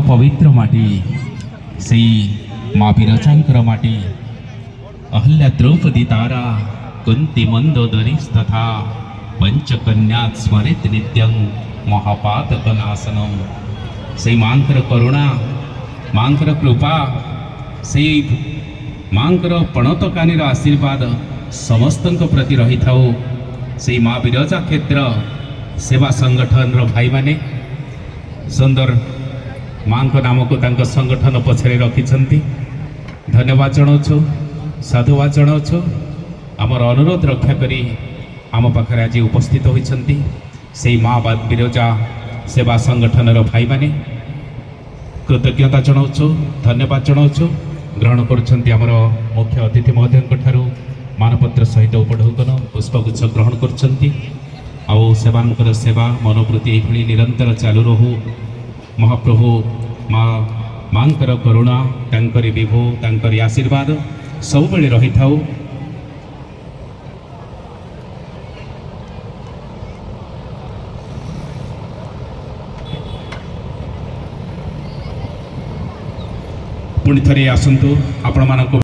पवित्र माटी से माँ विरजांकर माटी अहल्या द्रौपदी तारा कुंती मंदोदरी तथा पंचकन्या स्मरित नित्यं महापातकनाशनम से मांकर करुणा मांकर कृपा से मांकर पणतकानी आशीर्वाद समस्त प्रति रही था। से माँ विरजा क्षेत्र सेवा संगठन भाई माने सुंदर माँ नाम को तांको संगठन पछरे रखिछंती। धन्यवाद जनाऊँ साधुवाद जनाऊँ आमर अनुरोध रक्षा करी आम पाखरे आज उपस्थित होइछंती से माँ विरजा सेवा संगठन भाई माने कृतज्ञता जनाऊँ धन्यवाद जनाऊँ। ग्रहण करुछंती आमर मुख्य अतिथि महोदय मानपत्र सहित उपढौकन पुष्पगुच्छ ग्रहण करुछंती। आउ सेवानकर सेवा मनोवृत्ति यही निरंतर चालू रहू। महाप्रभु मांकर करुणा तांकरी विभो तांकरी आशीर्वाद सब बेले रही थाउ। पुणी थरे आसंतु आपण मानक